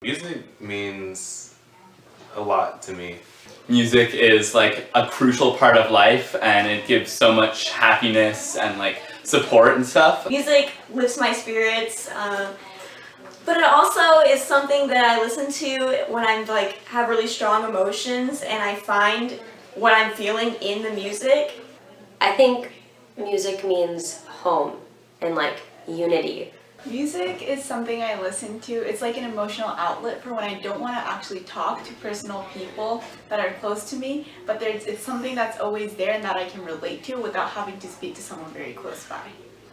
Music means a lot to me. Music is like a crucial part of life, and it gives so much happiness and like support and stuff. Music lifts my spirits, but it also is something that I listen to when I'm like have really strong emotions, and I find what I'm feeling in the music. I think music means home and like unity. Music is something I listen to. It's like an emotional outlet for when I don't want to actually talk to personal people that are close to me, but it's something that's always there and that I can relate to without having to speak to someone very close by.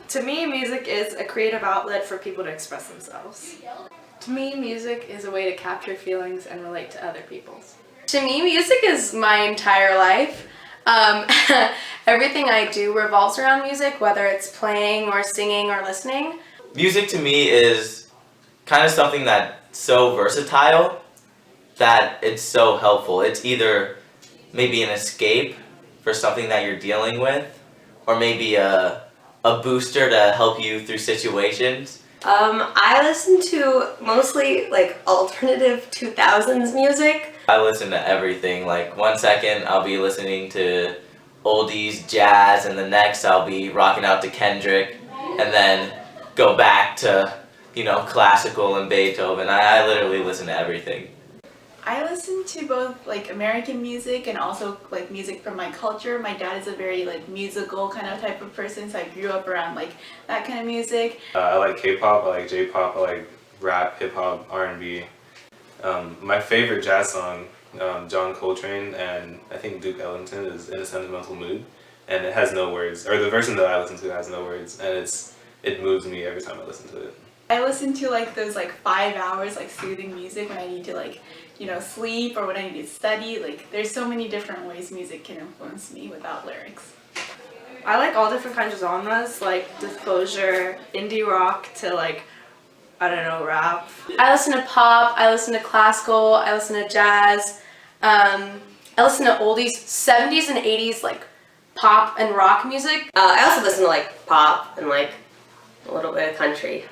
To me, music is a creative outlet for people to express themselves. To me, music is a way to capture feelings and relate to other people's. To me, music is my entire life. Everything I do revolves around music, whether it's playing or singing or listening. Music to me is kind of something that's so versatile that it's so helpful. It's either maybe an escape for something that you're dealing with, or maybe a booster to help you through situations. I listen to mostly like alternative 2000s music. I listen to everything. Like 1 second I'll be listening to oldies, jazz, and the next I'll be rocking out to Kendrick, and then go back to, classical and Beethoven. I literally listen to everything. I listen to both like American music and also like music from my culture. My dad is a very like musical kind of type of person, so I grew up around like that kind of music. I like K-pop, I like J-pop, I like rap, hip-hop, R&B. My favorite jazz song, John Coltrane and I think Duke Ellington, is In a Sentimental Mood, and it has no words, or the version that I listen to has no words, and it moves me every time I listen to it. I listen to like those like 5 hours like soothing music when I need to like sleep or when I need to study. Like there's so many different ways music can influence me without lyrics. I like all different kinds of genres, like Disclosure, indie rock to like, I don't know, rap. I listen to pop, I listen to classical, I listen to jazz, I listen to oldies, 70s and 80s like pop and rock music. I also listen to like pop and like a little bit of country.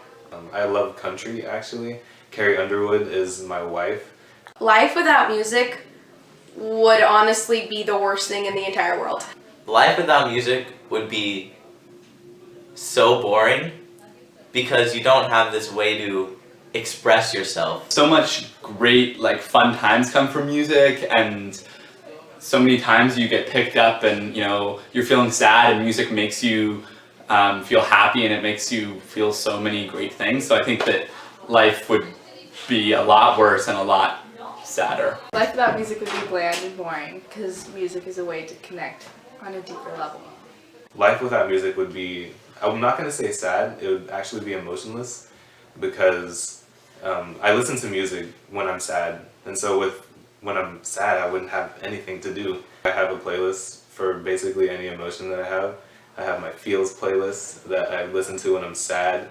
I love country, actually. Carrie Underwood is my wife. Life without music would honestly be the worst thing in the entire world. Life without music would be so boring because you don't have this way to express yourself. So much great like fun times come from music, and so many times you get picked up and you're feeling sad, and music makes you feel happy, and it makes you feel so many great things. So I think that life would be a lot worse and a lot sadder. Life without music would be bland and boring because music is a way to connect on a deeper level. Life without music would be, I'm not going to say sad, it would actually be emotionless, because I listen to music when I'm sad, and so when I'm sad I wouldn't have anything to do. I have a playlist for basically any emotion that I have. I have my feels playlist that I listen to when I'm sad.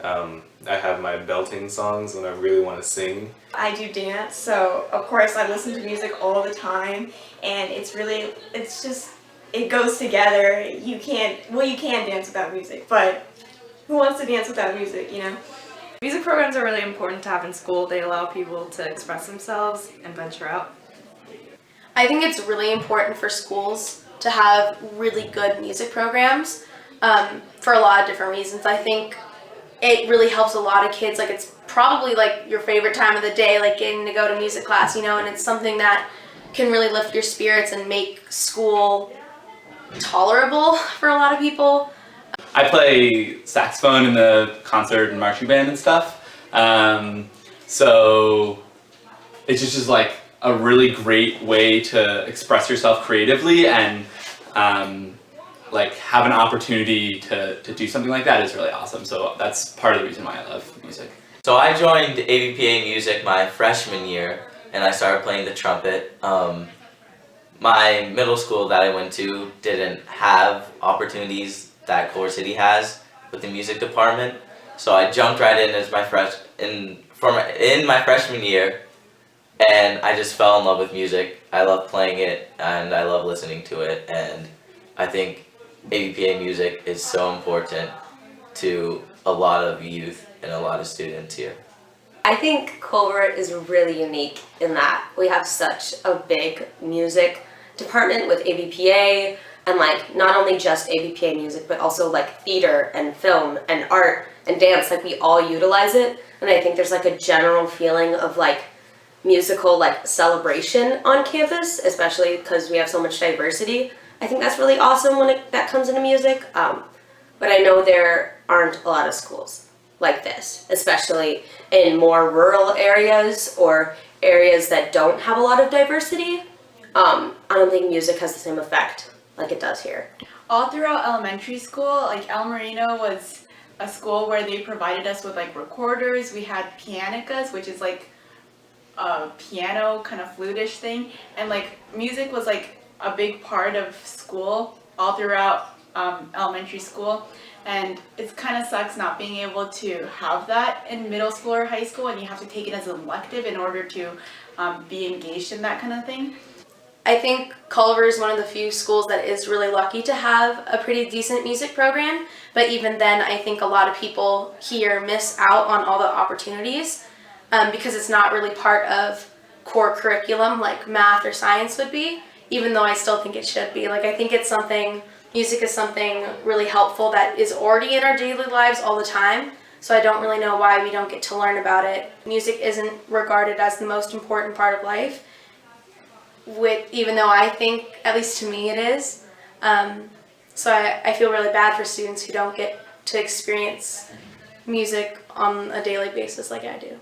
I have my belting songs when I really want to sing. I do dance, so of course I listen to music all the time, and it goes together. You can dance without music, but who wants to dance without music, Music programs are really important to have in school. They allow people to express themselves and venture out. I think it's really important for schools to have really good music programs for a lot of different reasons. I think it really helps a lot of kids. Like it's probably like your favorite time of the day, like getting to go to music class, and it's something that can really lift your spirits and make school tolerable for a lot of people. I play saxophone in the concert and marching band and stuff, so it's just like a really great way to express yourself creatively, and like have an opportunity to do something like that is really awesome. So that's part of the reason why I love music. So I joined AVPA Music my freshman year, and I started playing the trumpet. My middle school that I went to didn't have opportunities that Culver City has with the music department, so I jumped right in as in my freshman year, and I just fell in love with music. I love playing it, and I love listening to it, and I think AVPA music is so important to a lot of youth and a lot of students here. I think Culver is really unique in that we have such a big music department with ABPA, and like not only just ABPA music, but also like theater and film and art and dance. Like we all utilize it, and I think there's like a general feeling of like musical like celebration on campus, especially because we have so much diversity. I think that's really awesome when that comes into music. But I know there aren't a lot of schools like this, especially in more rural areas or areas that don't have a lot of diversity. I don't think music has the same effect like it does here. All throughout elementary school, like El Marino was a school where they provided us with like recorders. We had pianicas, which is like a piano kind of flutish thing, and like music was like a big part of school all throughout elementary school. And it kind of sucks not being able to have that in middle school or high school, and you have to take it as an elective in order to be engaged in that kind of thing. I think Culver is one of the few schools that is really lucky to have a pretty decent music program, but even then I think a lot of people here miss out on all the opportunities because it's not really part of core curriculum like math or science would be, even though I still think it should be. Like I think it's something, music is something really helpful that is already in our daily lives all the time, so I don't really know why we don't get to learn about it. Music isn't regarded as the most important part of life, even though I think, at least to me, it is. So I feel really bad for students who don't get to experience music on a daily basis like I do.